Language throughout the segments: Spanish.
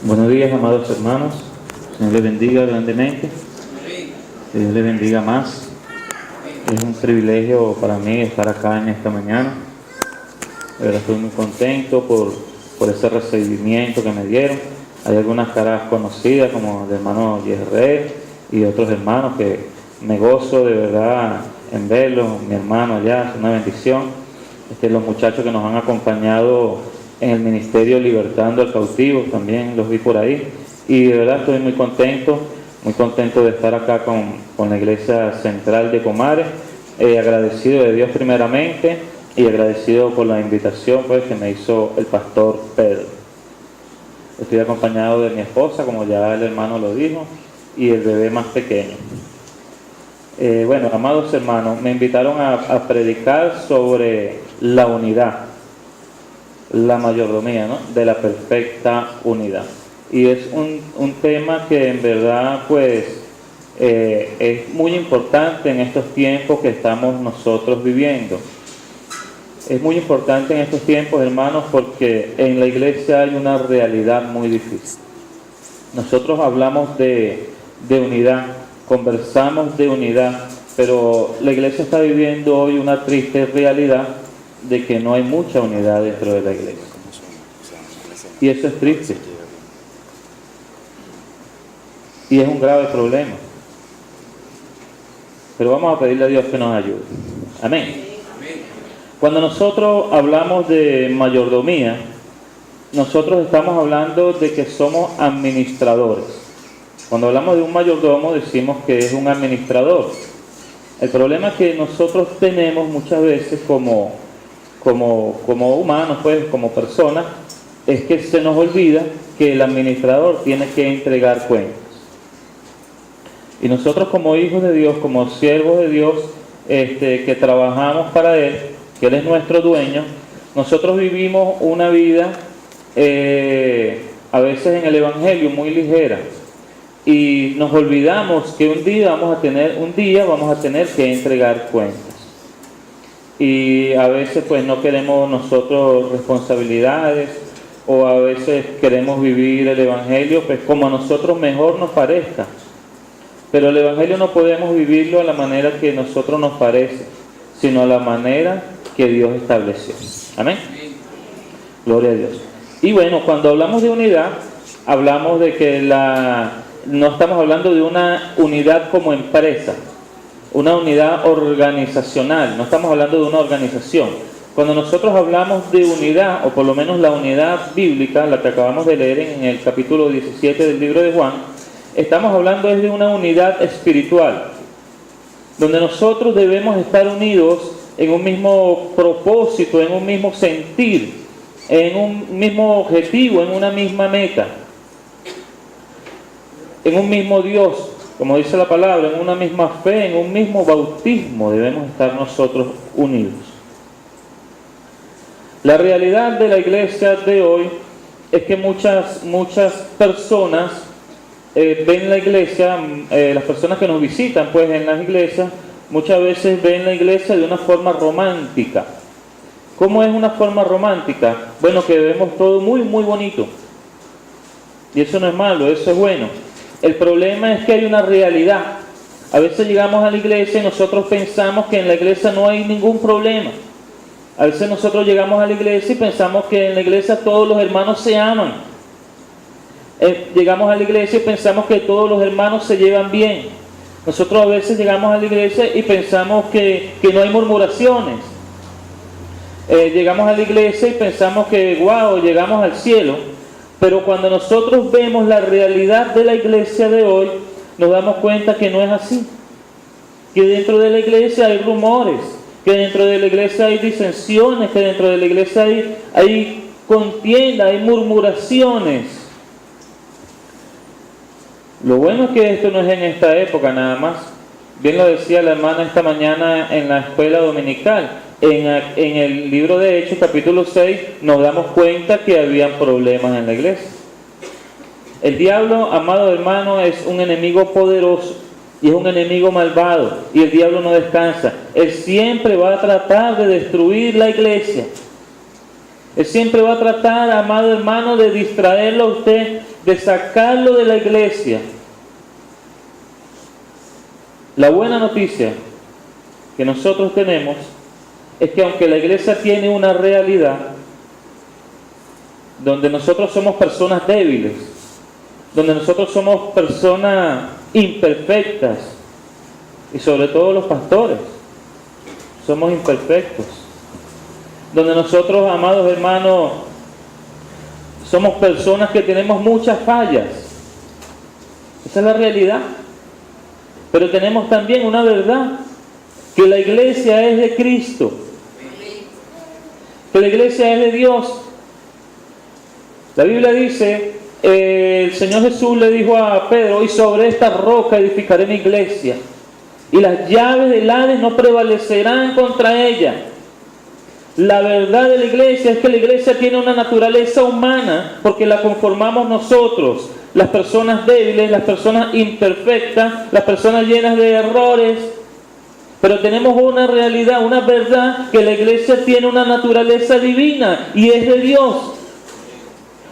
Buenos días, amados hermanos. Señor les bendiga grandemente. Que Dios les bendiga más. Es un privilegio para mí estar acá en esta mañana. De verdad estoy muy contento por ese recibimiento que me dieron. Hay algunas caras conocidas como el hermano Yesreel y otros hermanos que me gozo de verdad en verlos. Mi hermano allá, es una bendición. Los muchachos que nos han acompañado en el ministerio Libertando al Cautivo, también los vi por ahí. Y de verdad estoy muy contento de estar acá con la Iglesia Central de Comares. Agradecido de Dios primeramente y agradecido por la invitación que me hizo el pastor Pedro. Estoy acompañado de mi esposa, como ya el hermano lo dijo, y el bebé más pequeño. Bueno, amados hermanos, me invitaron a predicar sobre la unidad, la mayordomía, ¿no?, de la perfecta unidad. Y es un tema que en verdad es muy importante en estos tiempos que estamos nosotros viviendo. Es muy importante en estos tiempos, hermanos, porque en la iglesia hay una realidad muy difícil. Nosotros hablamos de unidad, conversamos de unidad, pero la iglesia está viviendo hoy una triste realidad de que no hay mucha unidad dentro de la iglesia. Y eso es triste. Y es un grave problema. Pero vamos a pedirle a Dios que nos ayude. Amén. Cuando nosotros hablamos de mayordomía, nosotros estamos hablando de que somos administradores. Cuando hablamos de un mayordomo decimos que es un administrador. El problema que nosotros tenemos muchas veces como humanos, como personas, es que se nos olvida que el administrador tiene que entregar cuentas. Y nosotros como hijos de Dios, como siervos de Dios, que trabajamos para Él, que Él es nuestro dueño, nosotros vivimos una vida a veces en el Evangelio muy ligera. Y nos olvidamos que un día vamos a tener que entregar cuentas. Y a veces no queremos nosotros responsabilidades, o a veces queremos vivir el Evangelio como a nosotros mejor nos parezca. Pero el Evangelio no podemos vivirlo a la manera que a nosotros nos parece, sino a la manera que Dios estableció. Amén. Gloria a Dios. Y bueno, cuando hablamos de unidad, hablamos de que no estamos hablando de una unidad como empresa, una unidad organizacional, no estamos hablando de una organización. Cuando nosotros hablamos de unidad, o por lo menos la unidad bíblica, la que acabamos de leer en el capítulo 17 del libro de Juan, estamos hablando de una unidad espiritual, donde nosotros debemos estar unidos en un mismo propósito, en un mismo sentir, en un mismo objetivo, en una misma meta, en un mismo Dios, como dice la palabra, en una misma fe, en un mismo bautismo debemos estar nosotros unidos. La realidad de la iglesia de hoy es que muchas personas ven la iglesia, las personas que nos visitan en las iglesias, muchas veces ven la iglesia de una forma romántica. ¿Cómo es una forma romántica? Bueno, que vemos todo muy, muy bonito. Y eso no es malo, eso es bueno. El problema es que hay una realidad. A veces llegamos a la iglesia y nosotros pensamos que en la iglesia no hay ningún problema. A veces nosotros llegamos a la iglesia y pensamos que en la iglesia todos los hermanos se aman. Llegamos a la iglesia y pensamos que todos los hermanos se llevan bien. Nosotros a veces llegamos a la iglesia y pensamos que no hay murmuraciones. Llegamos a la iglesia y pensamos que llegamos al cielo. Pero cuando nosotros vemos la realidad de la iglesia de hoy, nos damos cuenta que no es así. Que dentro de la iglesia hay rumores, que dentro de la iglesia hay disensiones, que dentro de la iglesia hay contienda, hay murmuraciones. Lo bueno es que esto no es en esta época nada más. Bien lo decía la hermana esta mañana en la escuela dominical. En el libro de Hechos, capítulo 6, nos damos cuenta que habían problemas en la iglesia. El diablo, amado hermano, es un enemigo poderoso y es un enemigo malvado, y el diablo no descansa. Él siempre va a tratar de destruir la iglesia. Él siempre va a tratar, amado hermano, de distraerlo a usted de sacarlo de la iglesia. La buena noticia que nosotros tenemos es que aunque la iglesia tiene una realidad donde nosotros somos personas débiles, donde nosotros somos personas imperfectas, y sobre todo los pastores somos imperfectos, donde nosotros, amados hermanos, somos personas que tenemos muchas fallas. Esa es la realidad. Pero tenemos también una verdad, que la iglesia es de Cristo, que la iglesia es de Dios. La Biblia dice, el Señor Jesús le dijo a Pedro: y sobre esta roca edificaré mi iglesia, y las llaves del Hades no prevalecerán contra ella. La verdad de la iglesia es que la iglesia tiene una naturaleza humana, porque la conformamos nosotros, las personas débiles, las personas imperfectas, las personas llenas de errores. Pero tenemos una realidad, una verdad, que la iglesia tiene una naturaleza divina y es de Dios.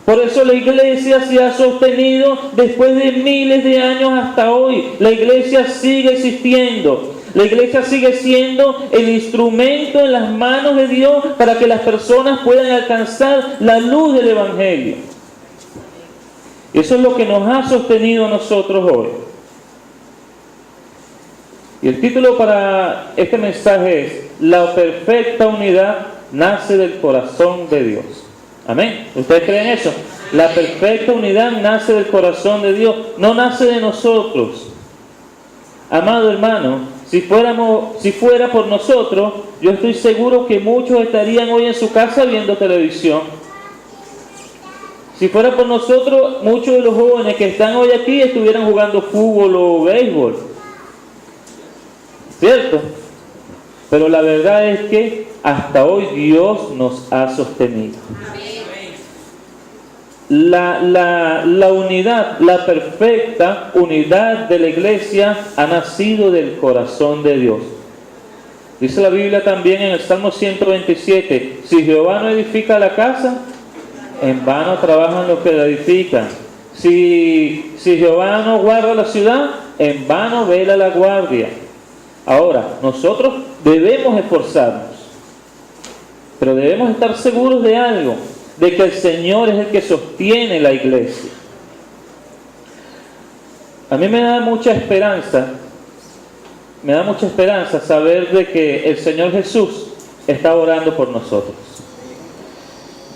Por eso la iglesia se ha sostenido después de miles de años hasta hoy. La iglesia sigue existiendo. La iglesia sigue siendo el instrumento en las manos de Dios para que las personas puedan alcanzar la luz del Evangelio. Eso es lo que nos ha sostenido a nosotros hoy. Y el título para este mensaje es: la perfecta unidad nace del corazón de Dios. Amén. ¿Ustedes creen eso? La perfecta unidad nace del corazón de Dios, no nace de nosotros. Amado hermano, si fuera por nosotros, yo estoy seguro que muchos estarían hoy en su casa viendo televisión. Si fuera por nosotros, muchos de los jóvenes que están hoy aquí estuvieran jugando fútbol o béisbol. ¿Cierto? Pero la verdad es que hasta hoy Dios nos ha sostenido. La unidad, la perfecta unidad de la iglesia ha nacido del corazón de Dios. Dice la Biblia también en el Salmo 127: si Jehová no edifica la casa, en vano trabajan los que la edifican. Si Jehová no guarda la ciudad, en vano vela la guardia. Ahora, nosotros debemos esforzarnos, pero debemos estar seguros de algo, de que el Señor es el que sostiene la iglesia. A mí me da mucha esperanza saber de que el Señor Jesús está orando por nosotros.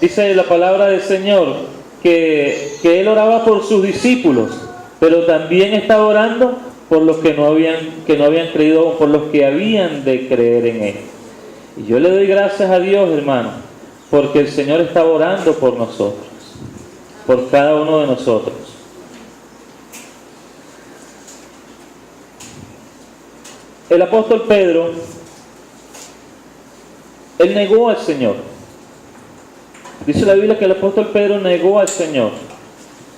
Dice la palabra del Señor que Él oraba por sus discípulos, pero también está orando por los que no habían creído, por los que habían de creer en Él. Y yo le doy gracias a Dios, hermano, porque el Señor está orando por nosotros, por cada uno de nosotros. El apóstol Pedro, él negó al Señor. Dice la Biblia que el apóstol Pedro negó al Señor.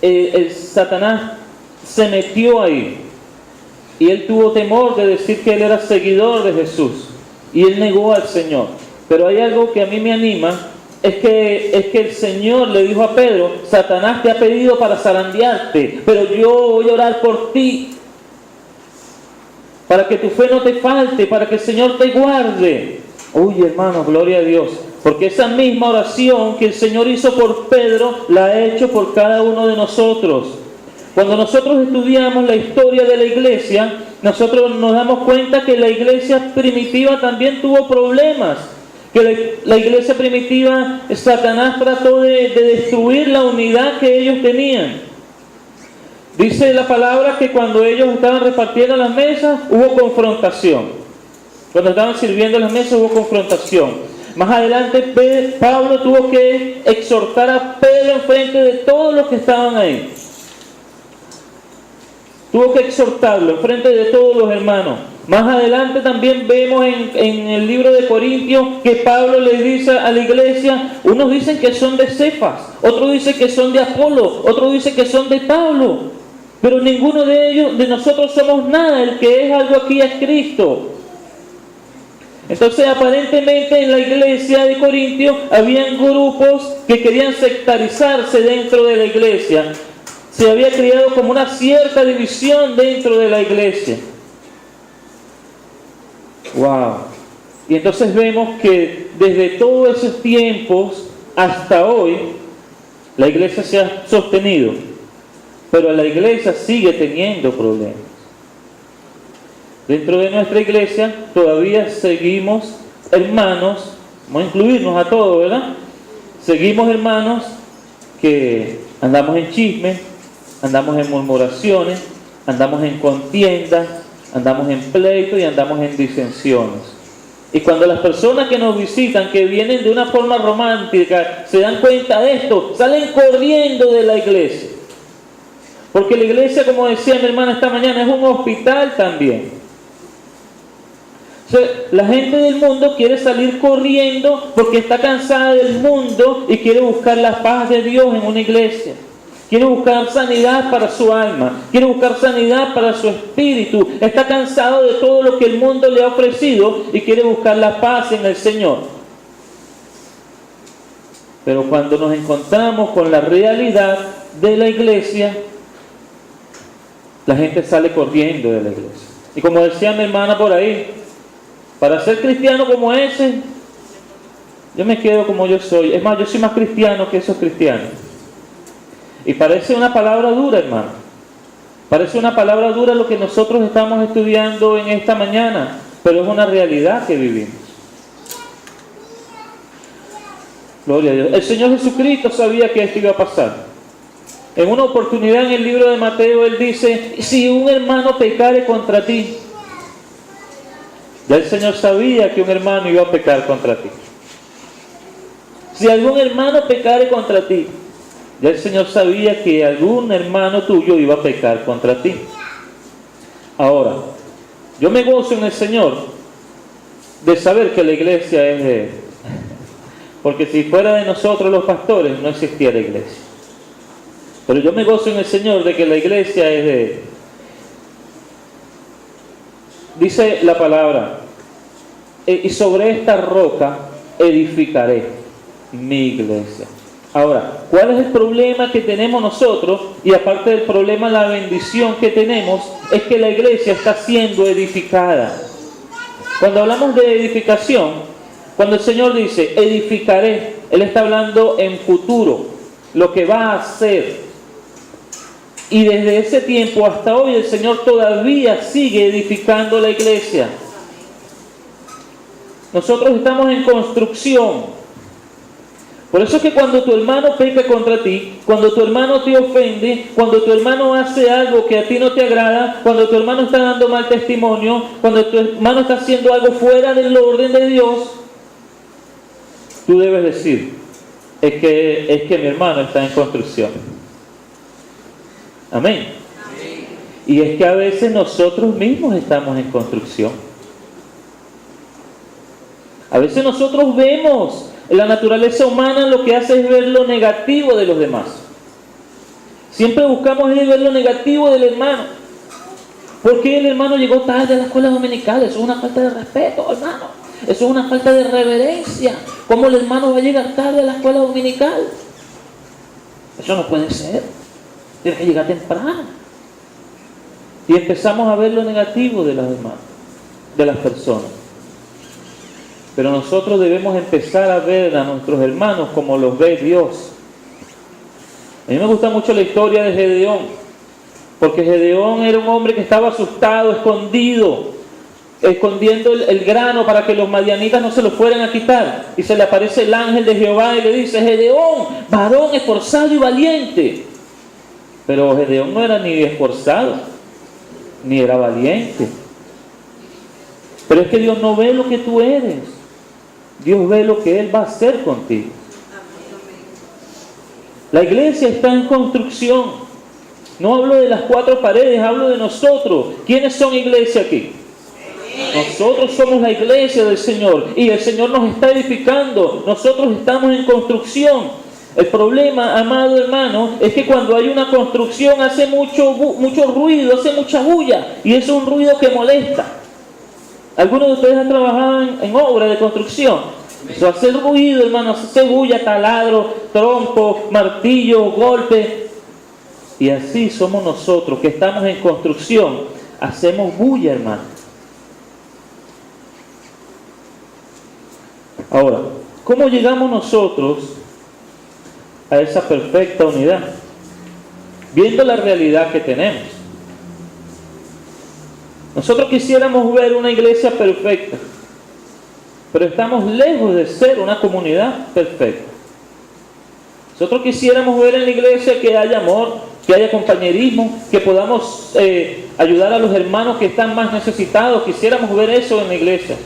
El Satanás se metió ahí y él tuvo temor de decir que él era seguidor de Jesús, y él negó al Señor. Pero hay algo que a mí me anima, es que el Señor le dijo a Pedro: Satanás te ha pedido para zarandearte, pero yo voy a orar por ti, para que tu fe no te falte, para que el Señor te guarde. Uy, hermano, gloria a Dios, porque esa misma oración que el Señor hizo por Pedro, la ha hecho por cada uno de nosotros. Cuando nosotros estudiamos la historia de la iglesia, nosotros nos damos cuenta que la iglesia primitiva también tuvo problemas. Que la iglesia primitiva, Satanás trató de destruir la unidad que ellos tenían. Dice la palabra que cuando ellos estaban repartiendo las mesas, hubo confrontación. Cuando estaban sirviendo las mesas, hubo confrontación. Más adelante, Pablo tuvo que exhortar a Pedro en frente de todos los que estaban ahí. Tuvo que exhortarlo en frente de todos los hermanos. Más adelante también vemos en el libro de Corintios que Pablo les dice a la iglesia: unos dicen que son de Cefas, otros dicen que son de Apolo, otros dicen que son de Pablo, pero ninguno de ellos, de nosotros somos nada, el que es algo aquí es Cristo. Entonces, aparentemente en la iglesia de Corintios habían grupos que querían sectarizarse dentro de la iglesia. se había creado como una cierta división dentro de la iglesia. ¡Wow! Y entonces vemos que desde todos esos tiempos hasta hoy, la iglesia se ha sostenido, pero la iglesia sigue teniendo problemas. Dentro de nuestra iglesia todavía seguimos hermanos, vamos a incluirnos a todos, ¿verdad? Seguimos hermanos que andamos en chismes, andamos en murmuraciones, andamos en contiendas, andamos en pleitos y andamos en disensiones. Y cuando las personas que nos visitan, que vienen de una forma romántica, se dan cuenta de esto, salen corriendo de la iglesia. Porque la iglesia, como decía mi hermana esta mañana, es un hospital también. O sea, la gente del mundo quiere salir corriendo porque está cansada del mundo y quiere buscar la paz de Dios en una iglesia. Quiere buscar sanidad para su alma, quiere buscar sanidad para su espíritu. Está cansado de todo lo que el mundo le ha ofrecido y quiere buscar la paz en el Señor. Pero cuando nos encontramos con la realidad de la iglesia, la gente sale corriendo de la iglesia. Y como decía mi hermana por ahí, para ser cristiano como ese, yo me quedo como yo soy. Es más, yo soy más cristiano que esos cristianos. Y parece una palabra dura, hermano. Parece una palabra dura lo que nosotros estamos estudiando en esta mañana, pero es una realidad que vivimos. Gloria a Dios. El Señor Jesucristo sabía que esto iba a pasar. En una oportunidad en el libro de Mateo, Él dice, si un hermano pecare contra ti. Ya el Señor sabía que un hermano iba a pecar contra ti. Si algún hermano pecare contra ti, ya el Señor sabía que algún hermano tuyo iba a pecar contra ti. Ahora, yo me gozo en el Señor de saber que la iglesia es de Él. Porque si fuera de nosotros los pastores, no existiera iglesia. Pero yo me gozo en el Señor de que la iglesia es de Él. Dice la palabra, y sobre esta roca edificaré mi iglesia. Ahora, ¿cuál es el problema que tenemos nosotros? Y aparte del problema, la bendición que tenemos es que la iglesia está siendo edificada. Cuando hablamos de edificación, cuando el Señor dice, edificaré, Él está hablando en futuro, lo que va a hacer. Y desde ese tiempo hasta hoy el Señor todavía sigue edificando la iglesia. Nosotros estamos en construcción. Por eso es que cuando tu hermano peca contra ti, cuando tu hermano te ofende, cuando tu hermano hace algo que a ti no te agrada, cuando tu hermano está dando mal testimonio, cuando tu hermano está haciendo algo fuera del orden de Dios, tú debes decir, es que mi hermano está en construcción. Amén. Y es que a veces nosotros mismos estamos en construcción. A veces nosotros vemos la naturaleza humana, lo que hace es ver lo negativo de los demás. Siempre buscamos ver lo negativo del hermano. ¿Por qué el hermano llegó tarde a la escuela dominical? Eso es una falta de respeto, hermano. Eso es una falta de reverencia. ¿Cómo el hermano va a llegar tarde a la escuela dominical? Eso no puede ser. Tienes que llegar temprano. Y empezamos a ver lo negativo de los hermanos, de las personas. Pero nosotros debemos empezar a ver a nuestros hermanos como los ve Dios. A mí me gusta mucho la historia de Gedeón, porque Gedeón era un hombre que estaba asustado, escondiendo el grano para que los madianitas no se lo fueran a quitar. Y se le aparece el ángel de Jehová y le dice, Gedeón, varón esforzado y valiente. Pero Gedeón no era ni esforzado, ni era valiente. Pero es que Dios no ve lo que tú eres. Dios ve lo que Él va a hacer contigo. La iglesia está en construcción. No hablo de las cuatro paredes, hablo de nosotros. ¿Quiénes son iglesia aquí? Nosotros somos la iglesia del Señor. Y el Señor nos está edificando. Nosotros estamos en construcción. El problema, amado hermano, es que cuando hay una construcción hace mucho ruido, hace mucha bulla. Y eso es un ruido que molesta. Algunos de ustedes han trabajado en obra de construcción. Eso hace ruido, hermano, hace bulla, taladro, trompo, martillo, golpe. Y así somos nosotros, que estamos en construcción, hacemos bulla, hermano. Ahora, ¿cómo llegamos nosotros a esa perfecta unidad? Viendo la realidad que tenemos. Nosotros quisiéramos ver una iglesia perfecta, pero estamos lejos de ser una comunidad perfecta. Nosotros quisiéramos ver en la iglesia que haya amor, que haya compañerismo, que podamos ayudar a los hermanos que están más necesitados. Quisiéramos ver eso en la iglesia.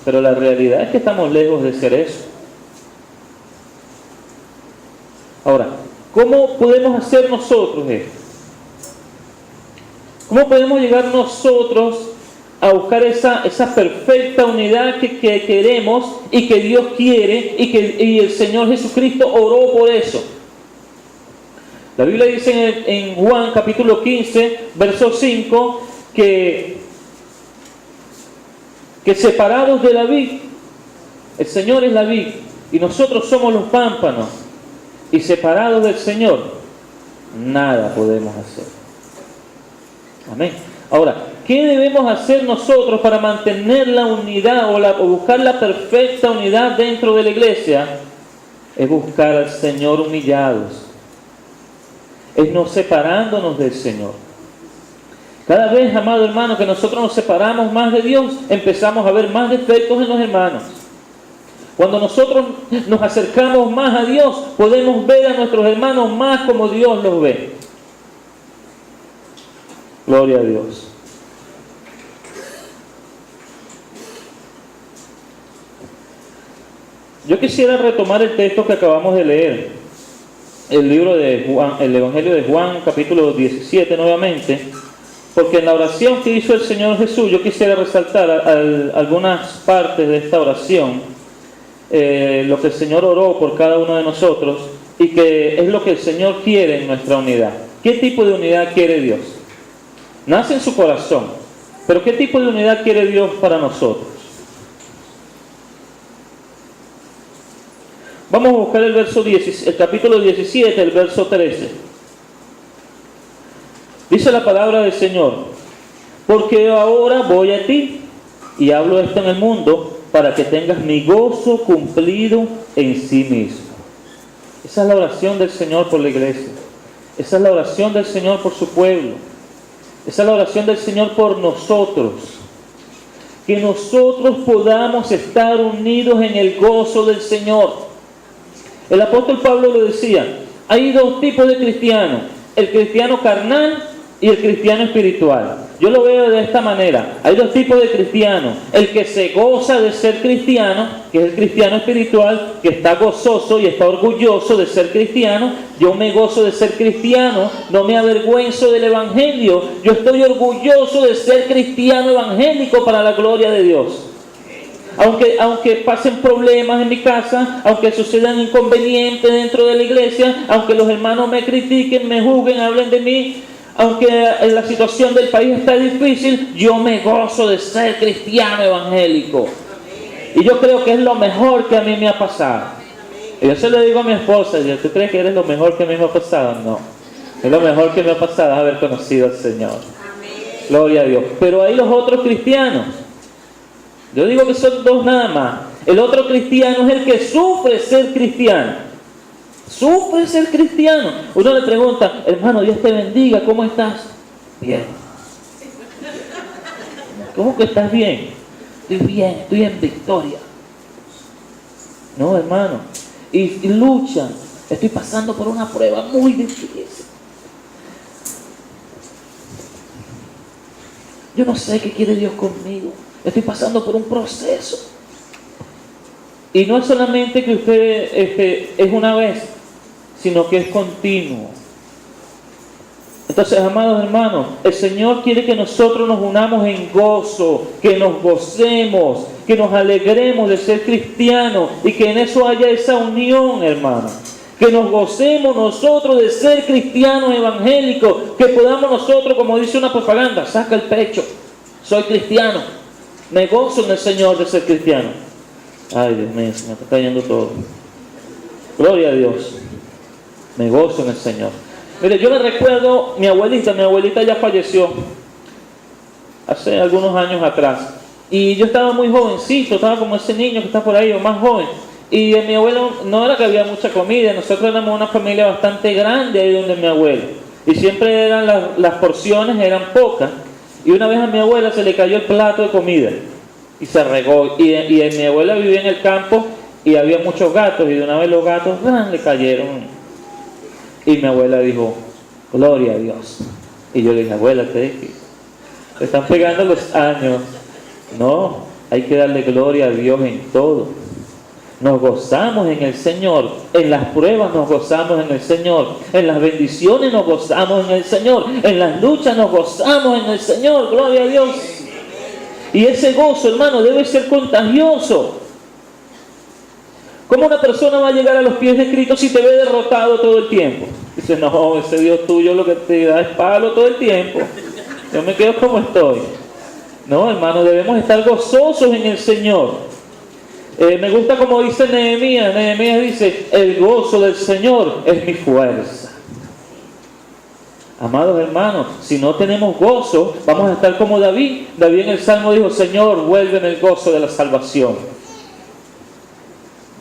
Pero la realidad es que estamos lejos de ser eso. Ahora, ¿cómo podemos hacer nosotros esto? ¿Cómo podemos llegar nosotros a buscar esa perfecta unidad que queremos y que Dios quiere y el Señor Jesucristo oró por eso? La Biblia dice en Juan capítulo 15, verso 5, que separados de la vid, el Señor es la vid y nosotros somos los pámpanos, y separados del Señor nada podemos hacer. Amén. Ahora, ¿qué debemos hacer nosotros para mantener la unidad o buscar la perfecta unidad dentro de la iglesia? Es buscar al Señor humillados, es no separándonos del Señor. Cada vez, amado hermano, que nosotros nos separamos más de Dios, empezamos a ver más defectos en los hermanos. Cuando nosotros nos acercamos más a Dios, podemos ver a nuestros hermanos más como Dios los ve. Gloria a Dios. Yo quisiera retomar el texto que acabamos de leer, el libro de Juan, el Evangelio de Juan, capítulo 17 nuevamente, porque en la oración que hizo el Señor Jesús, yo quisiera resaltar algunas partes de esta oración, lo que el Señor oró por cada uno de nosotros y que es lo que el Señor quiere en nuestra unidad. ¿Qué tipo de unidad quiere Dios? Nace en su corazón, pero ¿qué tipo de unidad quiere Dios para nosotros? Vamos a buscar el capítulo 17, el verso 13. Dice la palabra del Señor: porque ahora voy a ti y hablo esto en el mundo para que tengas mi gozo cumplido en sí mismo. Esa es la oración del Señor por la iglesia. Esa es la oración del Señor por su pueblo. Esa es la oración del Señor por nosotros. Que nosotros podamos estar unidos en el gozo del Señor. El apóstol Pablo lo decía: hay dos tipos de cristianos, el cristiano carnal y el cristiano espiritual. Yo lo veo de esta manera: hay dos tipos de cristianos, el que se goza de ser cristiano, que es el cristiano espiritual, que está gozoso y está orgulloso de ser cristiano. Yo me gozo de ser cristiano, no me avergüenzo del evangelio, yo estoy orgulloso de ser cristiano evangélico para la gloria de Dios. Aunque pasen problemas en mi casa, aunque sucedan inconvenientes dentro de la iglesia, aunque los hermanos me critiquen, me juzguen, hablen de mí, aunque la situación del país está difícil, yo me gozo de ser cristiano evangélico. Y yo creo que es lo mejor que a mí me ha pasado. Y yo se lo digo a mi esposa: ¿tú crees que eres lo mejor que a mí me ha pasado? No. Es lo mejor que me ha pasado haber conocido al Señor. Gloria a Dios. Pero hay los otros cristianos. Yo digo que son dos nada más. El otro cristiano es el que sufre ser cristiano. Sufre ser cristiano. Uno le pregunta: hermano, Dios te bendiga, ¿cómo estás? Bien. ¿Cómo que estás bien? Estoy bien, estoy en victoria. No, hermano. Y luchan. Estoy pasando por una prueba muy difícil. Yo no sé qué quiere Dios conmigo. Estoy pasando por un proceso. Y no es solamente que usted es una vez, sino que es continuo. Entonces, amados hermanos, el Señor quiere que nosotros nos unamos en gozo, que nos gocemos, que nos alegremos de ser cristianos y que en eso haya esa unión, hermanos. Que nos gocemos nosotros de ser cristianos evangélicos, que podamos nosotros, como dice una propaganda, saca el pecho, soy cristiano, me gozo en el Señor de ser cristiano. Ay, Dios mío, se me está cayendo todo. Gloria a Dios. Me gozo en el Señor. Mire, yo me recuerdo mi abuelita ya falleció hace algunos años atrás. Y yo estaba muy jovencito, estaba como ese niño que está por ahí, o más joven. Y mi abuelo, no era que había mucha comida, nosotros éramos una familia bastante grande ahí donde mi abuelo. Y siempre eran las porciones eran pocas. Y una vez a mi abuela se le cayó el plato de comida y se regó. Y mi abuela vivía en el campo y había muchos gatos, y de una vez los gatos le cayeron. Y mi abuela dijo, gloria a Dios. Y yo le dije, abuela, te están pegando los años. No, hay que darle gloria a Dios en todo. Nos gozamos en el Señor. En las pruebas nos gozamos en el Señor. En las bendiciones nos gozamos en el Señor. En las luchas nos gozamos en el Señor. Gloria a Dios. Y ese gozo, hermano, debe ser contagioso. ¿Cómo una persona va a llegar a los pies de Cristo si te ve derrotado todo el tiempo? Dice, no, ese Dios tuyo lo que te da es palo todo el tiempo. Yo me quedo como estoy. No, hermano, debemos estar gozosos en el Señor. Me gusta como dice Nehemías. Nehemías dice, el gozo del Señor es mi fuerza. Amados hermanos, si no tenemos gozo, vamos a estar como David. David en el Salmo dijo, Señor, vuélveme el gozo de la salvación.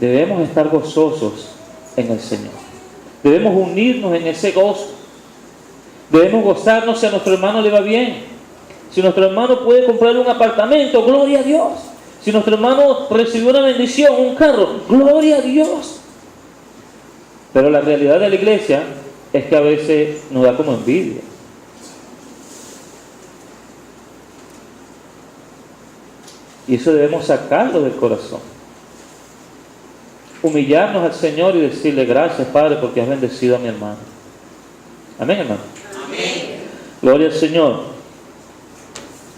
Debemos estar gozosos en el Señor. Debemos unirnos en ese gozo. Debemos gozarnos si a nuestro hermano le va bien. Si nuestro hermano puede comprar un apartamento, gloria a Dios. Si nuestro hermano recibió una bendición, un carro, gloria a Dios. Pero la realidad de la iglesia es que a veces nos da como envidia. Y eso debemos sacarlo del corazón. Humillarnos al Señor y decirle, gracias Padre porque has bendecido a mi hermano. Amén, hermano. Amén. Gloria al Señor.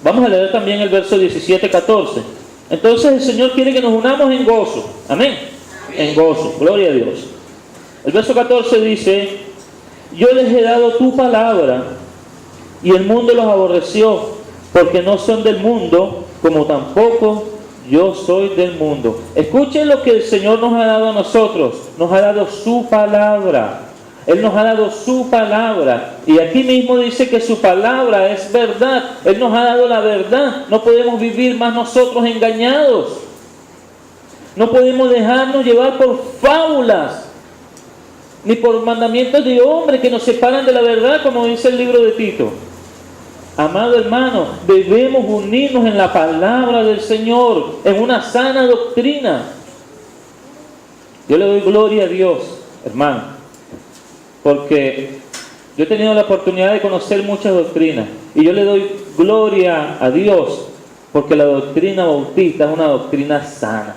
Vamos a leer también el verso 17-14. Entonces el Señor quiere que nos unamos en gozo. Amén. En gozo. Gloria a Dios. El verso 14 dice, yo les he dado tu palabra y el mundo los aborreció porque no son del mundo como tampoco yo soy del mundo. Escuchen lo que el Señor nos ha dado a nosotros. Nos ha dado su palabra. Él nos ha dado su palabra. Y aquí mismo dice que su palabra es verdad. Él nos ha dado la verdad. No podemos vivir más nosotros engañados. No podemos dejarnos llevar por fábulas, ni por mandamientos de hombres que nos separan de la verdad, como dice el libro de Tito. Amado hermano, debemos unirnos en la palabra del Señor, en una sana doctrina. Yo le doy gloria a Dios, hermano, porque yo he tenido la oportunidad de conocer muchas doctrinas, y yo le doy gloria a Dios, porque la doctrina bautista es una doctrina sana.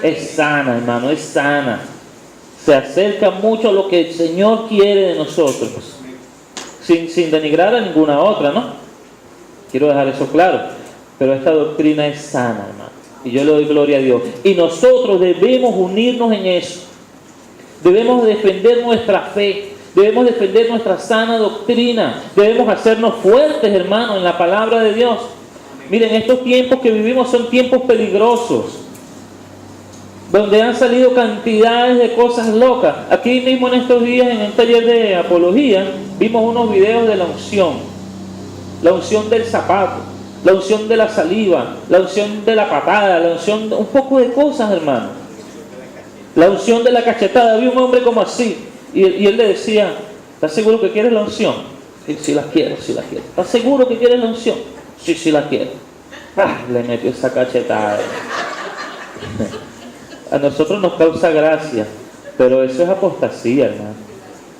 Es sana, hermano, es sana. Se acerca mucho a lo que el Señor quiere de nosotros. Sin denigrar a ninguna otra, ¿no? Quiero dejar eso claro. Pero esta doctrina es sana, hermano. Y yo le doy gloria a Dios. Y nosotros debemos unirnos en eso. Debemos defender nuestra fe. Debemos defender nuestra sana doctrina. Debemos hacernos fuertes, hermano, en la palabra de Dios. Miren, estos tiempos que vivimos son tiempos peligrosos, donde han salido cantidades de cosas locas. Aquí mismo en estos días, en el taller de apología, vimos unos videos de la unción del zapato, la unción de la saliva, la unción de la patada, la unción, un poco de cosas, hermano. La unción de la cachetada. Vi un hombre como así, y él le decía, ¿estás seguro que quieres la unción? Sí, la quiero, sí la quiero. ¿Estás seguro que quieres la unción? Sí, la quiero. Le metió esa cachetada. A nosotros nos causa gracia, pero eso es apostasía, hermano.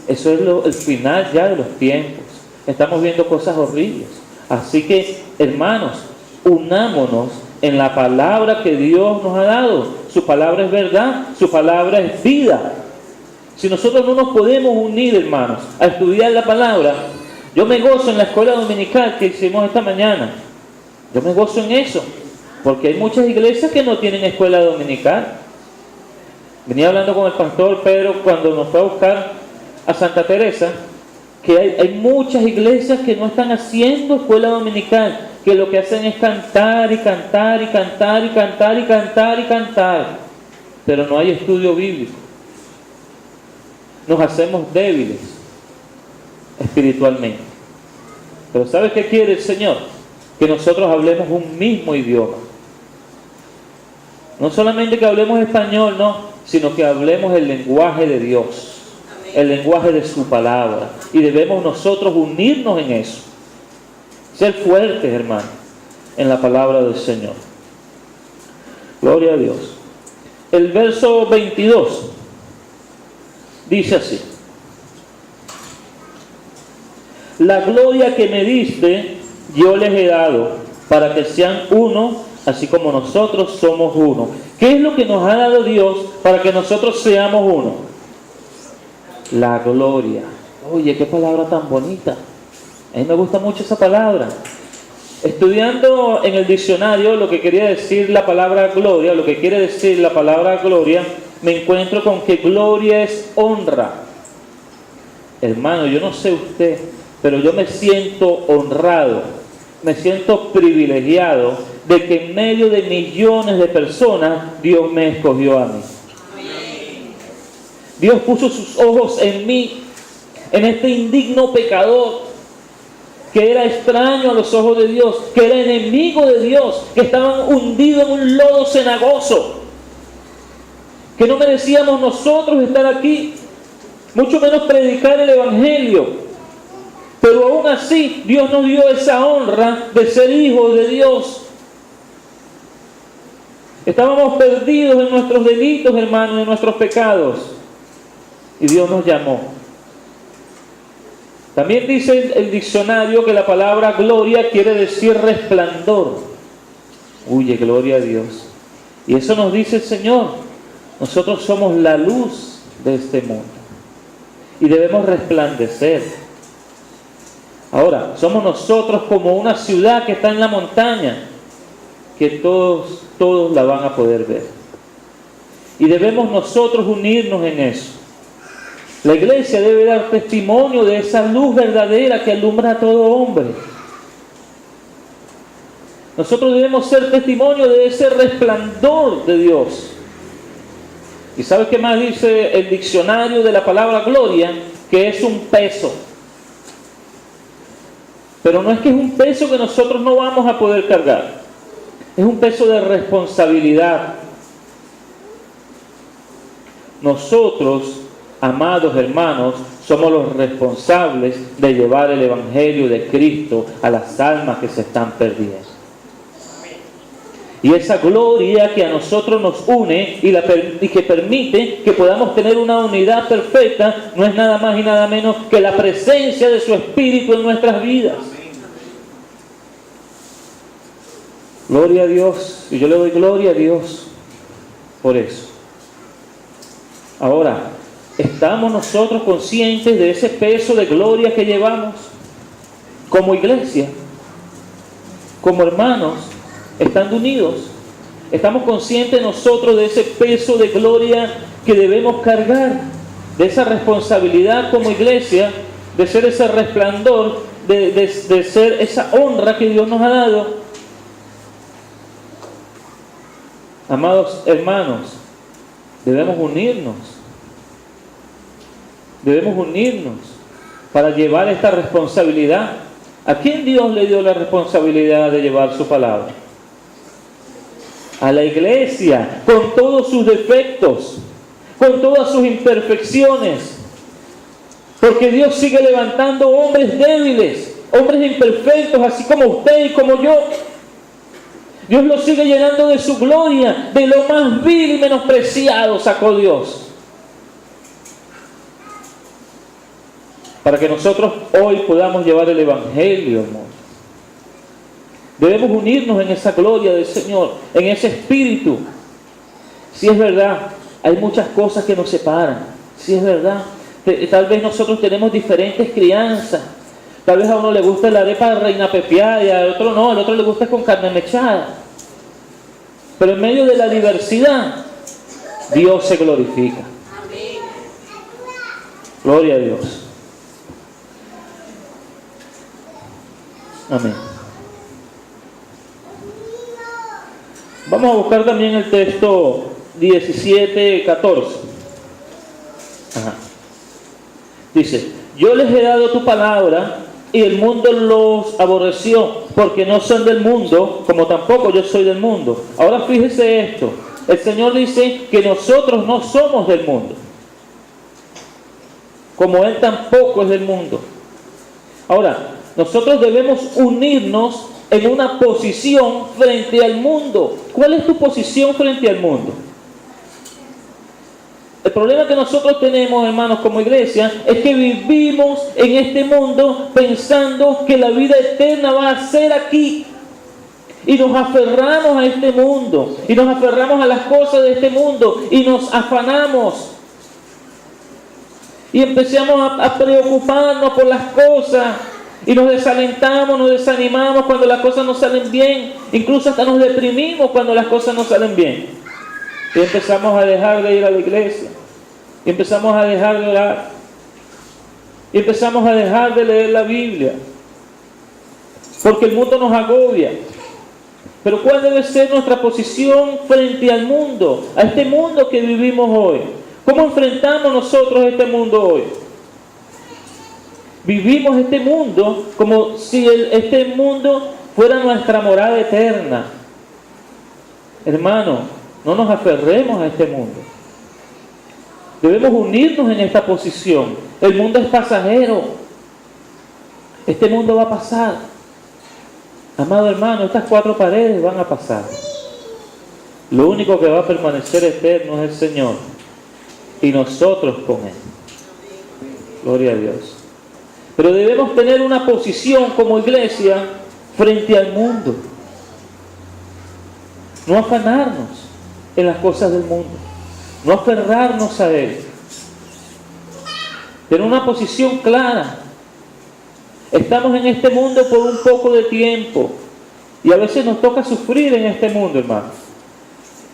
Eso es el final ya de los tiempos. Estamos viendo cosas horribles. Así que, hermanos, unámonos en la palabra que Dios nos ha dado. Su palabra es verdad, su palabra es vida. Si nosotros no nos podemos unir, hermanos, a estudiar la palabra, yo me gozo en la escuela dominical que hicimos esta mañana. Yo me gozo en eso, porque hay muchas iglesias que no tienen escuela dominical. Venía hablando con el pastor Pedro cuando nos fue a buscar a Santa Teresa, que hay muchas iglesias que no están haciendo escuela dominical, que lo que hacen es cantar y cantar y cantar y cantar y cantar y cantar, pero no hay estudio bíblico. Nos hacemos débiles. espiritualmente. Pero ¿sabes qué quiere el Señor? Que nosotros hablemos un mismo idioma. No solamente que hablemos español, no, sino que hablemos el lenguaje de Dios, el lenguaje de su palabra. Y debemos nosotros unirnos en eso. Ser fuertes, hermano, en la palabra del Señor. Gloria a Dios. El verso 22 dice así: la gloria que me diste, yo les he dado, para que sean uno, así como nosotros somos uno. ¿Qué es lo que nos ha dado Dios para que nosotros seamos uno? La gloria. Oye, qué palabra tan bonita. A mí me gusta mucho esa palabra. Estudiando en el diccionario lo que quería decir la palabra gloria, lo que quiere decir la palabra gloria, me encuentro con que gloria es honra. Hermano, yo no sé usted, pero yo me siento honrado, me siento privilegiado de que en medio de millones de personas Dios me escogió a mí. Dios puso sus ojos en mí, en este indigno pecador, que era extraño a los ojos de Dios, que era enemigo de Dios, que estaban hundidos en un lodo cenagoso, que no merecíamos nosotros estar aquí, mucho menos predicar el Evangelio. Pero aún así, Dios nos dio esa honra de ser hijos de Dios. Estábamos perdidos en nuestros delitos, hermanos, en nuestros pecados, y Dios nos llamó. También dice el diccionario que la palabra gloria quiere decir resplandor. Uy, gloria a Dios. Y eso nos dice el Señor. Nosotros somos la luz de este mundo y debemos resplandecer. Ahora, somos nosotros como una ciudad que está en la montaña, que todos la van a poder ver. Y debemos nosotros unirnos en eso. La iglesia debe dar testimonio de esa luz verdadera que alumbra a todo hombre. Nosotros debemos ser testimonio de ese resplandor de Dios. ¿Y sabes qué más dice el diccionario de la palabra gloria? Que es un peso. Pero no es que es un peso que nosotros no vamos a poder cargar. Es un peso de responsabilidad. Nosotros, amados hermanos, somos los responsables de llevar el Evangelio de Cristo a las almas que se están perdiendo. Y esa gloria que a nosotros nos une y que permite que podamos tener una unidad perfecta, no es nada más y nada menos que la presencia de su Espíritu en nuestras vidas. Gloria a Dios, y yo le doy gloria a Dios por eso. Ahora, ¿estamos nosotros conscientes de ese peso de gloria que llevamos como iglesia, como hermanos, estando unidos? ¿Estamos conscientes nosotros de ese peso de gloria que debemos cargar? De esa responsabilidad como iglesia, de ser ese resplandor, de ser esa honra que Dios nos ha dado. Amados hermanos, debemos unirnos. Debemos unirnos para llevar esta responsabilidad. ¿A quién Dios le dio la responsabilidad de llevar su palabra? A la iglesia, con todos sus defectos, con todas sus imperfecciones. Porque Dios sigue levantando hombres débiles, hombres imperfectos, así como usted y como yo. Dios los sigue llenando de su gloria, de lo más vil y menospreciado sacó Dios. Para que nosotros hoy podamos llevar el Evangelio al mundo. Debemos unirnos en esa gloria del Señor, en ese espíritu. Si es verdad, hay muchas cosas que nos separan. Si es verdad, tal vez nosotros tenemos diferentes crianzas. Tal vez a uno le gusta la arepa reina pepiada y al otro no, al otro le gusta con carne mechada. Pero en medio de la diversidad, Dios se glorifica. Gloria a Dios. Amén. Vamos a buscar también el texto 17:14. Dice: yo les he dado tu palabra y el mundo los aborreció, porque no son del mundo, como tampoco yo soy del mundo. Ahora fíjese esto, el Señor dice que nosotros no somos del mundo, como Él tampoco es del mundo. Ahora, nosotros debemos unirnos en una posición frente al mundo. ¿Cuál es tu posición frente al mundo? El problema que nosotros tenemos, hermanos, como iglesia, es que vivimos en este mundo pensando que la vida eterna va a ser aquí. Y nos aferramos a este mundo, y nos aferramos a las cosas de este mundo, y nos afanamos. Y empezamos a preocuparnos por las cosas, y nos desalentamos, nos desanimamos cuando las cosas no salen bien. Incluso hasta nos deprimimos cuando las cosas no salen bien. Y empezamos a dejar de ir a la iglesia. Y empezamos a dejar de orar. Y empezamos a dejar de leer la Biblia. Porque el mundo nos agobia. Pero ¿cuál debe ser nuestra posición frente al mundo? A este mundo que vivimos hoy. ¿Cómo enfrentamos nosotros este mundo hoy? Vivimos este mundo como si este mundo fuera nuestra morada eterna. Hermano, no nos aferremos a este mundo. Debemos unirnos en esta posición. El mundo es pasajero. Este mundo va a pasar. Amado hermano, estas 4 paredes van a pasar. Lo único que va a permanecer eterno es el Señor. Y nosotros con Él. Gloria a Dios. Pero debemos tener una posición como iglesia frente al mundo. No afanarnos en las cosas del mundo, no aferrarnos a Él. Tener una posición clara. Estamos en este mundo por un poco de tiempo y a veces nos toca sufrir en este mundo, hermano.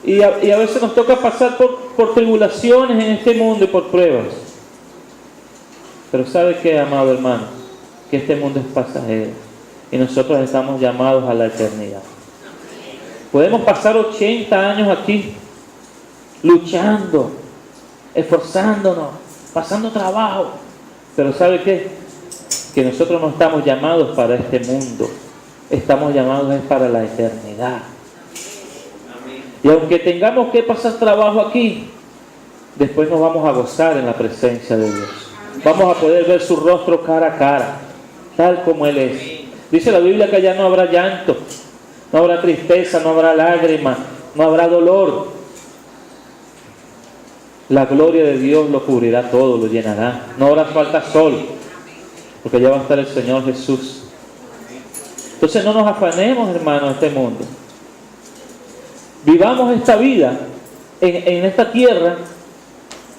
Y a veces nos toca pasar por tribulaciones en este mundo y por pruebas. Pero ¿sabe qué, amado hermano? Que este mundo es pasajero y nosotros estamos llamados a la eternidad. Podemos pasar 80 años aquí, luchando, esforzándonos, pasando trabajo. Pero ¿sabe qué? Que nosotros no estamos llamados para este mundo. Estamos llamados para la eternidad. Y aunque tengamos que pasar trabajo aquí, después nos vamos a gozar en la presencia de Dios. Vamos a poder ver su rostro cara a cara, tal como Él es. Dice la Biblia que allá no habrá llanto, no habrá tristeza, no habrá lágrimas, no habrá dolor. La gloria de Dios lo cubrirá todo, lo llenará. No habrá falta sol, porque allá va a estar el Señor Jesús. Entonces no nos afanemos, hermanos, en este mundo. Vivamos esta vida en esta tierra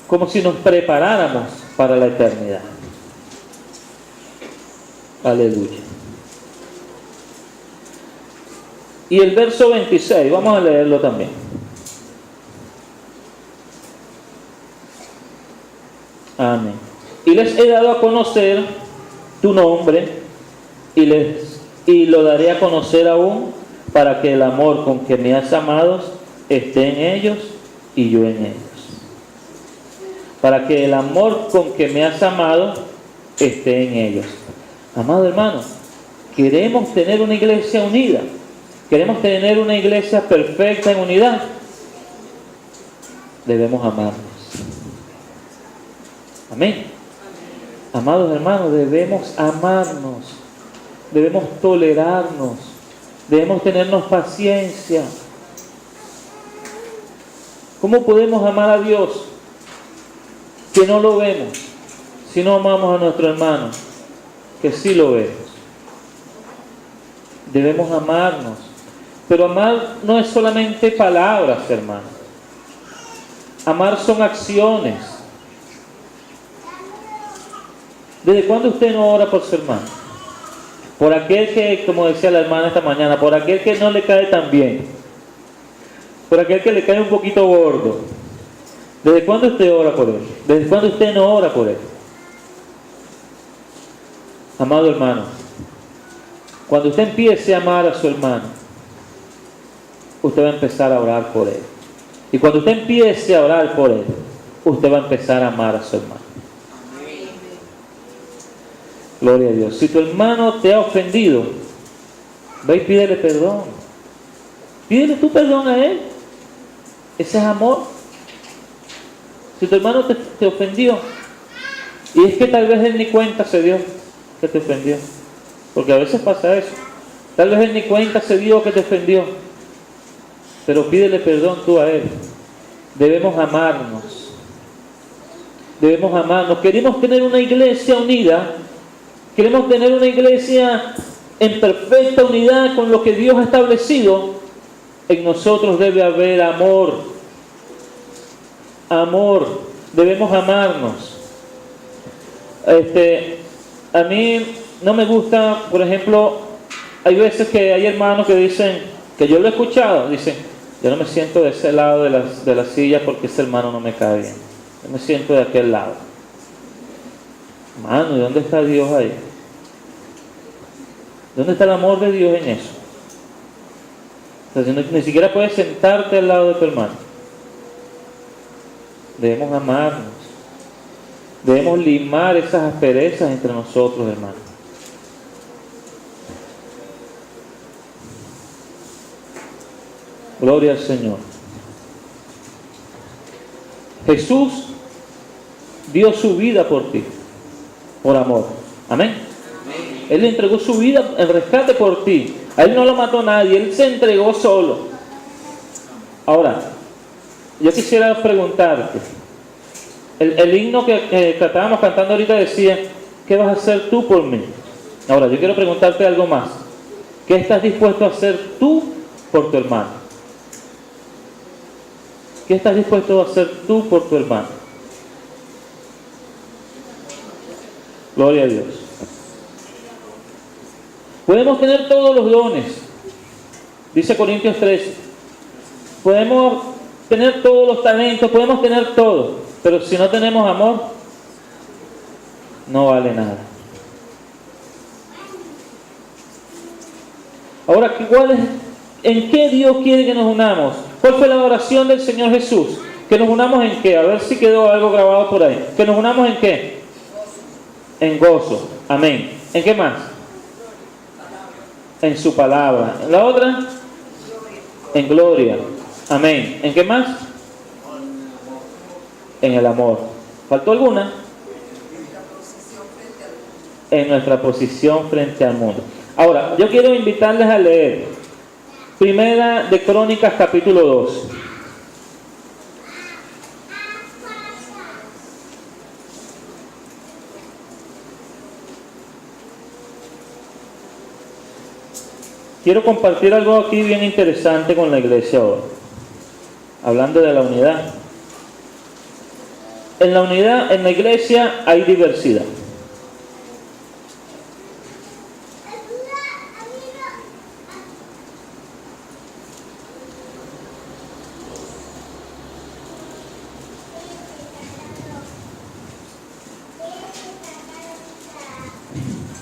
como si nos preparáramos para la eternidad. Aleluya. Y el verso 26, vamos a leerlo también. Amén. Y les he dado a conocer tu nombre y lo daré a conocer aún, para que el amor con que me has amado esté en ellos y yo en ellos. Para que el amor con que me has amado esté en ellos. Amado hermano, queremos tener una iglesia unida. Queremos tener una iglesia perfecta en unidad. Debemos amarnos. Amén. Amados hermanos, debemos amarnos. Debemos tolerarnos. Debemos tenernos paciencia. ¿Cómo podemos amar a Dios que no lo vemos si no amamos a nuestro hermano que sí lo vemos? Debemos amarnos. Pero amar no es solamente palabras, hermano. Amar son acciones. ¿Desde cuándo usted no ora por su hermano? Por aquel que, como decía la hermana esta mañana, por aquel que no le cae tan bien. Por aquel que le cae un poquito gordo. ¿Desde cuándo usted ora por él? ¿Desde cuándo usted no ora por él? Amado hermano, cuando usted empiece a amar a su hermano, usted va a empezar a orar por él. Y cuando usted empiece a orar por él, usted va a empezar a amar a su hermano. Gloria a Dios. Si tu hermano te ha ofendido, ve y pídele perdón. Pídele tu perdón a él. Ese es amor. Si tu hermano te ofendió, y es que tal vez él ni cuenta se dio que te ofendió, porque a veces pasa eso. Tal vez él ni cuenta se dio que te ofendió, pero pídele perdón tú a él. Debemos amarnos. Debemos amarnos. Queremos tener una iglesia unida. Queremos tener una iglesia en perfecta unidad con lo que Dios ha establecido. En nosotros debe haber amor. Amor. Debemos amarnos. A mí no me gusta, por ejemplo, hay veces que hay hermanos que dicen, que yo lo he escuchado, dicen, yo no me siento de ese lado de la silla porque ese hermano no me cae bien. Yo me siento de aquel lado. Hermano, ¿y dónde está Dios ahí? ¿Dónde está el amor de Dios en eso? O sea, ni siquiera puedes sentarte al lado de tu hermano. Debemos amarnos. Debemos limar esas asperezas entre nosotros, hermanos. Gloria al Señor. Jesús dio su vida por ti, por amor. Amén. Él le entregó su vida en rescate por ti. A él no lo mató nadie, él se entregó solo. Ahora, yo quisiera preguntarte, el himno que estábamos cantando ahorita decía, ¿qué vas a hacer tú por mí? Ahora, yo quiero preguntarte algo más. ¿Qué estás dispuesto a hacer tú por tu hermano? ¿Qué estás dispuesto a hacer tú por tu hermano? Gloria a Dios. Podemos tener todos los dones, dice Corintios 13. Podemos tener todos los talentos, podemos tener todo, pero si no tenemos amor, no vale nada. Ahora, ¿en qué Dios quiere que nos unamos? ¿Cuál fue la oración del Señor Jesús? ¿Que nos unamos en qué? A ver si quedó algo grabado por ahí. ¿Que nos unamos en qué? En gozo. Amén. ¿En qué más? En su palabra. ¿En la otra? En gloria. Amén. ¿En qué más? En el amor. ¿Faltó alguna? En nuestra posición frente al mundo. Ahora, yo quiero invitarles a leer Primera de Crónicas, capítulo 2. Quiero compartir algo aquí bien interesante con la iglesia ahora. Hablando de la unidad. En la unidad, en la iglesia hay diversidad.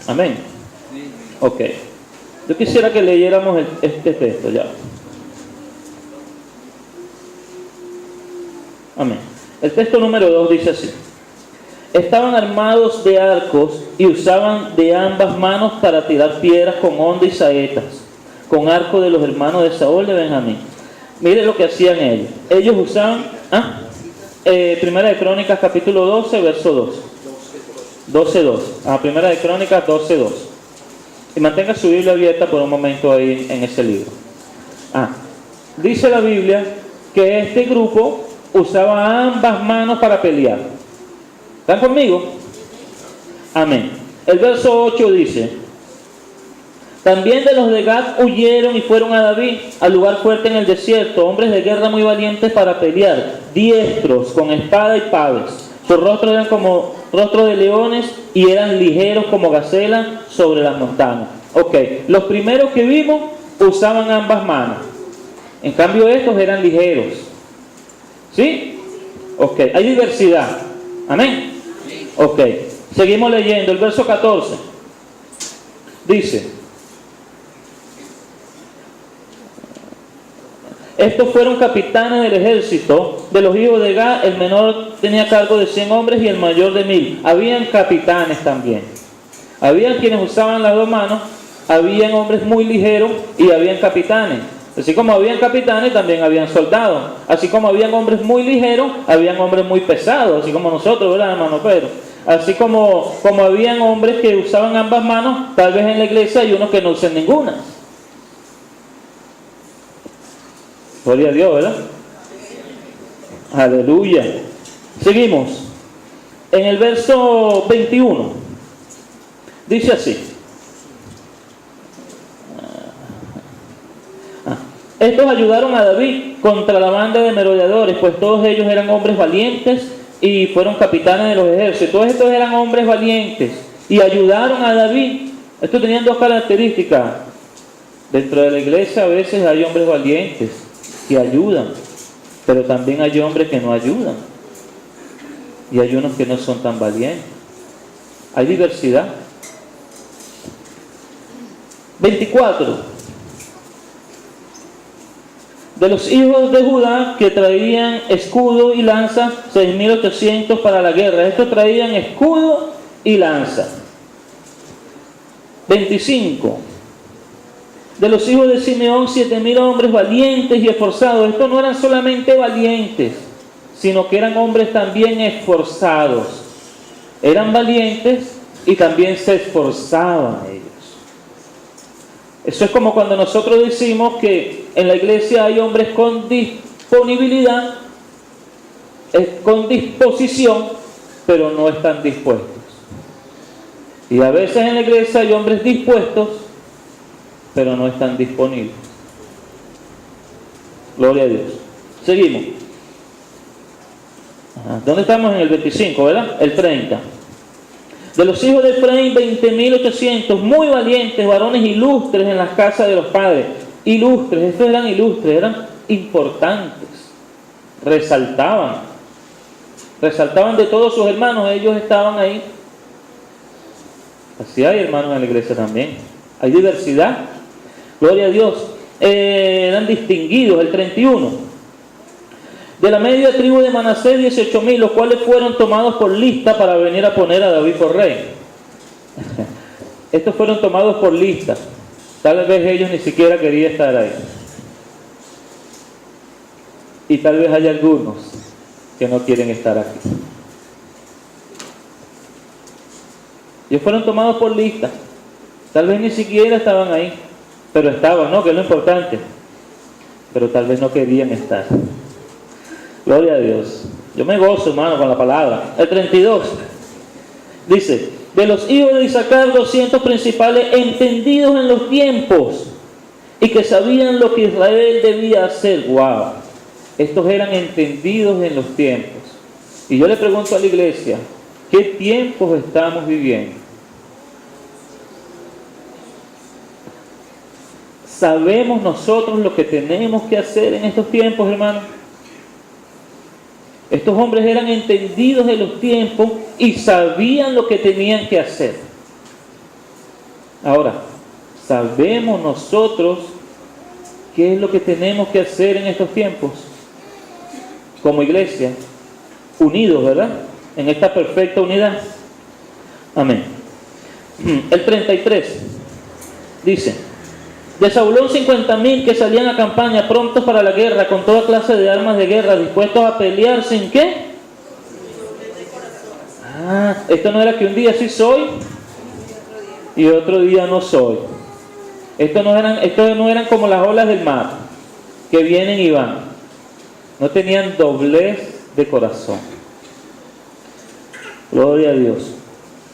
Amén. Ok. Yo quisiera que leyéramos este texto ya. Amén. El texto número 2 dice así. Estaban armados de arcos y usaban de ambas manos para tirar piedras con honda y saetas, con arco de los hermanos de Saúl de Benjamín. Mire lo que hacían ellos. Ellos usaban, Primera de Crónicas capítulo 12, verso 2. 12.2. Primera de Crónicas 12.2. Y mantenga su Biblia abierta por un momento ahí en ese libro. Dice la Biblia que este grupo usaba ambas manos para pelear. ¿Están conmigo? Amén. El verso 8 dice: también de los de Gad huyeron y fueron a David, al lugar fuerte en el desierto, hombres de guerra muy valientes para pelear, diestros, con espada y paves. Sus rostros eran como rostros de leones y eran ligeros como gacelas sobre las montañas. Ok, los primeros que vimos usaban ambas manos. En cambio estos eran ligeros. ¿Sí? Ok, hay diversidad. Amén. Ok, seguimos leyendo. El verso 14 dice: estos fueron capitanes del ejército de los hijos de Gad. El menor tenía cargo de 100 hombres y el mayor de 1000. Habían capitanes también. Habían quienes usaban las dos manos, habían hombres muy ligeros y habían capitanes. Así como habían capitanes, también habían soldados. Así como habían hombres muy ligeros, habían hombres muy pesados, así como nosotros, ¿verdad, hermano Pedro? Así como habían hombres que usaban ambas manos, tal vez en la iglesia hay unos que no usan ninguna. Gloria a Dios, ¿verdad? Aleluya. Seguimos. En el verso 21. Dice así. Estos ayudaron a David contra la banda de merodeadores, pues todos ellos eran hombres valientes y fueron capitanes de los ejércitos. Todos estos eran hombres valientes y ayudaron a David. Estos tenían dos características. Dentro de la iglesia a veces hay hombres valientes que ayudan, pero también hay hombres que no ayudan. Y hay unos que no son tan valientes. Hay diversidad. 24. De los hijos de Judá que traían escudo y lanza, 6.800 para la guerra. Estos traían escudo y lanza. 25. De los hijos de Simeón, 7.000 hombres valientes y esforzados. Estos no eran solamente valientes, sino que eran hombres también esforzados. Eran valientes y también se esforzaban ellos. Eso es como cuando nosotros decimos que en la iglesia hay hombres con disponibilidad, con disposición, pero no están dispuestos. Y a veces en la iglesia hay hombres dispuestos, pero no están disponibles. Gloria a Dios. Seguimos. ¿Dónde estamos? En el 25, ¿verdad? El 30. De los hijos de Efraín, 20.800, muy valientes, varones ilustres en las casas de los padres. Ilustres, estos eran ilustres, eran importantes. Resaltaban de todos sus hermanos, ellos estaban ahí. Así hay hermanos en la iglesia también. Hay diversidad. Gloria a Dios. Eran distinguidos, el 31. De la media tribu de Manasés, 18.000, los cuales fueron tomados por lista para venir a poner a David por rey. Estos fueron tomados por lista. Tal vez ellos ni siquiera querían estar ahí. Y tal vez hay algunos que no quieren estar aquí. Ellos fueron tomados por lista. Tal vez ni siquiera estaban ahí, pero estaban, ¿no? Que es lo importante. Pero tal vez no querían estar. Gloria a Dios. Yo me gozo, hermano, con la palabra. El 32 dice: de los hijos de Isaacar, 200 principales, entendidos en los tiempos y que sabían lo que Israel debía hacer. Wow. Estos eran entendidos en los tiempos. Y yo le pregunto a la iglesia, ¿qué tiempos estamos viviendo? ¿Sabemos nosotros lo que tenemos que hacer en estos tiempos, hermano? Estos hombres eran entendidos de los tiempos y sabían lo que tenían que hacer. Ahora, ¿sabemos nosotros qué es lo que tenemos que hacer en estos tiempos? Como iglesia, unidos, ¿verdad? En esta perfecta unidad. Amén. El 33 dice: de Zabulón, 50.000 que salían a campaña, prontos para la guerra, con toda clase de armas de guerra, dispuestos a pelear sin ¿qué? Esto no era que un día sí soy y otro día no soy. Estos no eran como las olas del mar, que vienen y van. No tenían doblez de corazón. Gloria a Dios.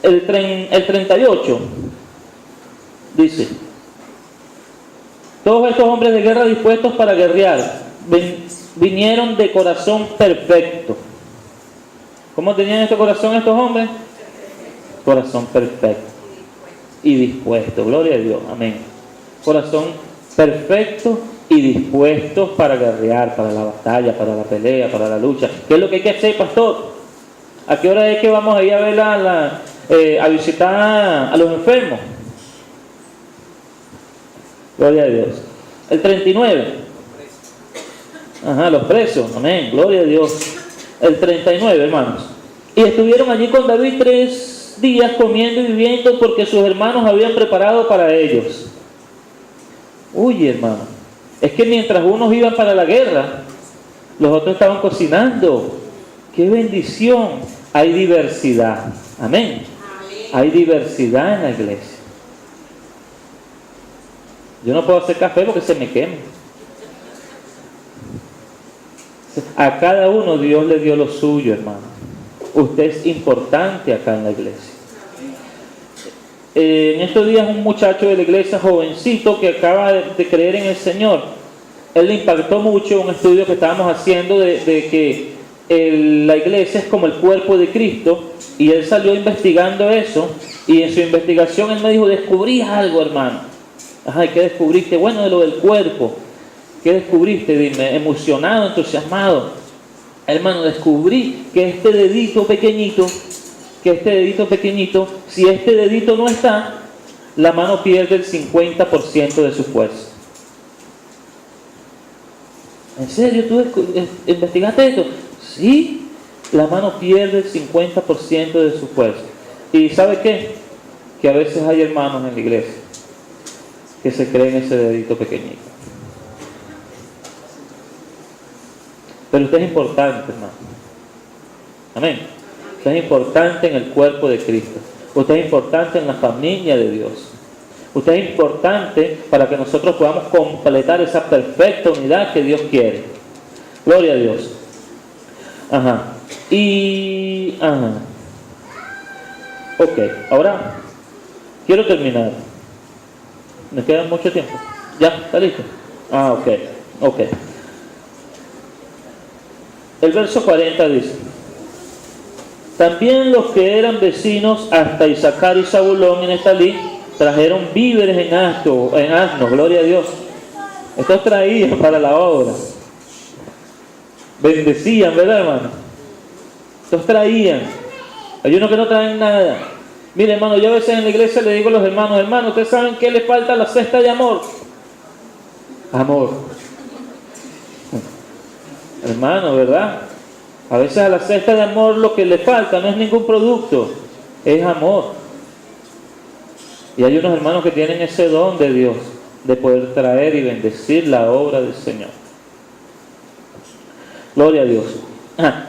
El 38 dice: todos estos hombres de guerra dispuestos para guerrear vinieron de corazón perfecto. ¿Cómo tenían este corazón estos hombres? Corazón perfecto y dispuesto. Gloria a Dios. Amén. Corazón perfecto y dispuesto para guerrear, para la batalla, para la pelea, para la lucha. ¿Qué es lo que hay que hacer, pastor? ¿A qué hora es que vamos a ir a ver a visitar a los enfermos? Gloria a Dios. El 39. Los presos. Amén. Gloria a Dios. El 39, hermanos. Y estuvieron allí con David 3 días comiendo y viviendo porque sus hermanos habían preparado para ellos. Uy, hermano, es que mientras unos iban para la guerra, los otros estaban cocinando. ¡Qué bendición! Hay diversidad. Amén. Hay diversidad en la iglesia. Yo no puedo hacer café porque se me quema. A cada uno Dios le dio lo suyo, hermano. Usted es importante acá en la iglesia. En estos días un muchacho de la iglesia, jovencito, que acaba de creer en el Señor, él le impactó mucho un estudio que estábamos haciendo de que la iglesia es como el cuerpo de Cristo, y él salió investigando eso, y en su investigación él me dijo, descubrí algo, hermano. Ajá, ¿y qué descubriste? Bueno, de lo del cuerpo. ¿Qué descubriste? Dime, emocionado, entusiasmado. Hermano, descubrí que este dedito pequeñito, si este dedito no está, la mano pierde el 50% de su fuerza. ¿En serio? ¿Tú investigaste esto? Sí, la mano pierde el 50% de su fuerza. ¿Y sabe qué? Que a veces hay hermanos en la iglesia que se creen ese dedito pequeñito. Pero usted es importante, hermano. Amén. Usted es importante en el cuerpo de Cristo. Usted es importante en la familia de Dios. Usted es importante para que nosotros podamos completar esa perfecta unidad que Dios quiere. Gloria a Dios. Ajá. Ok, ahora quiero terminar. ¿Me queda mucho tiempo? ¿Ya? ¿Está listo? Ok. El verso 40 dice: también los que eran vecinos hasta Isaacar y Zabulón y Neftalí trajeron víveres en asnos, gloria a Dios. Estos traían para la obra. Bendecían, ¿verdad, hermano? Estos traían. Hay unos que no traen nada. Mire, hermano, yo a veces en la iglesia le digo a los hermanos, ¿ustedes saben qué les falta a la cesta de amor? Amor. Hermano, ¿verdad? A veces a la cesta de amor lo que le falta no es ningún producto, es amor. Y hay unos hermanos que tienen ese don de Dios, de poder traer y bendecir la obra del Señor. Gloria a Dios.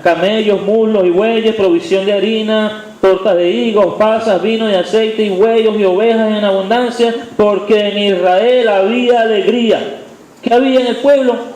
Camellos, muslos y bueyes, provisión de harina, tortas de higos, pasas, vino y aceite y bueyos y ovejas en abundancia, porque en Israel había alegría. ¿Qué había en el pueblo?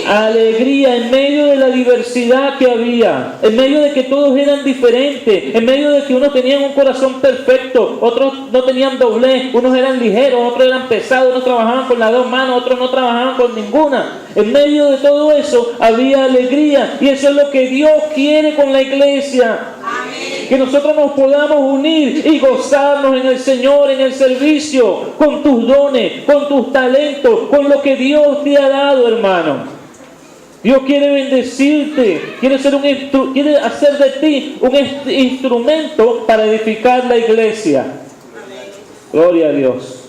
Alegría en medio de la diversidad que había, en medio de que todos eran diferentes, en medio de que unos tenían un corazón perfecto, otros no tenían doblez, unos eran ligeros, otros eran pesados, unos trabajaban con las dos manos, otros no trabajaban con ninguna. En medio de todo eso había alegría, y eso es lo que Dios quiere con la iglesia. Amén. Que nosotros nos podamos unir y gozarnos en el Señor, en el servicio, con tus dones, con tus talentos, con lo que Dios te ha dado, hermano. Dios quiere bendecirte, quiere hacer de ti un instrumento para edificar la iglesia. Gloria a Dios.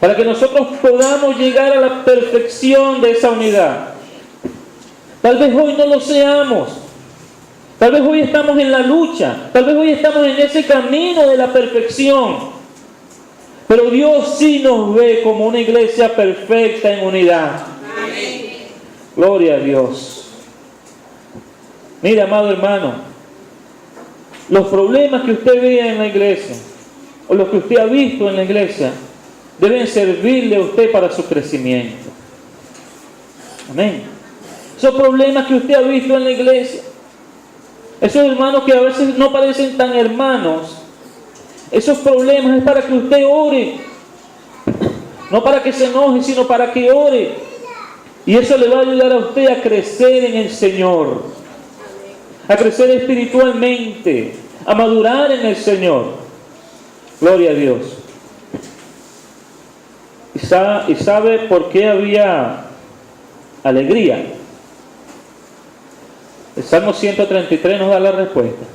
Para que nosotros podamos llegar a la perfección de esa unidad. Tal vez hoy no lo seamos. Tal vez hoy estamos en la lucha. Tal vez hoy estamos en ese camino de la perfección. Pero Dios sí nos ve como una iglesia perfecta en unidad. Gloria a Dios. Mire, amado hermano, los problemas que usted vea en la iglesia, o los que usted ha visto en la iglesia, deben servirle a usted para su crecimiento. Amén. Esos problemas que usted ha visto en la iglesia, esos hermanos que a veces no parecen tan hermanos, esos problemas es para que usted ore. No para que se enoje, sino para que ore. Y eso le va a ayudar a usted a crecer en el Señor, a crecer espiritualmente, a madurar en el Señor. Gloria a Dios. ¿Y sabe por qué había alegría? El Salmo 133 nos da la respuesta.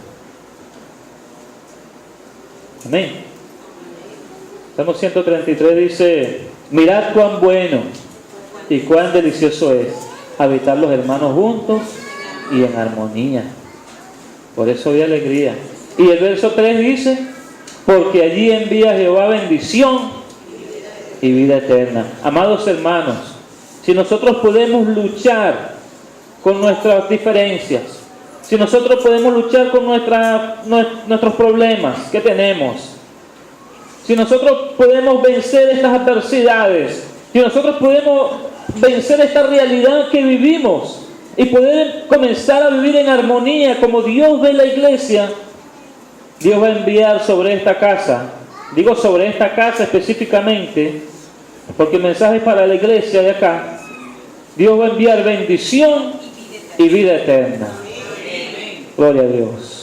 Amén. Salmo 133 dice: mirad cuán bueno y cuán delicioso es habitar los hermanos juntos y en armonía. Por eso había alegría. Y el verso 3 dice: porque allí envía Jehová bendición y vida eterna. Amados hermanos, si nosotros podemos luchar con nuestras diferencias, si nosotros podemos luchar con nuestros problemas que tenemos, si nosotros podemos vencer estas adversidades, si nosotros podemos vencer esta realidad que vivimos y poder comenzar a vivir en armonía como Dios ve la iglesia, Dios va a enviar sobre esta casa, digo sobre esta casa específicamente, porque el mensaje es para la iglesia de acá, Dios va a enviar bendición y vida eterna. Gloria a Dios.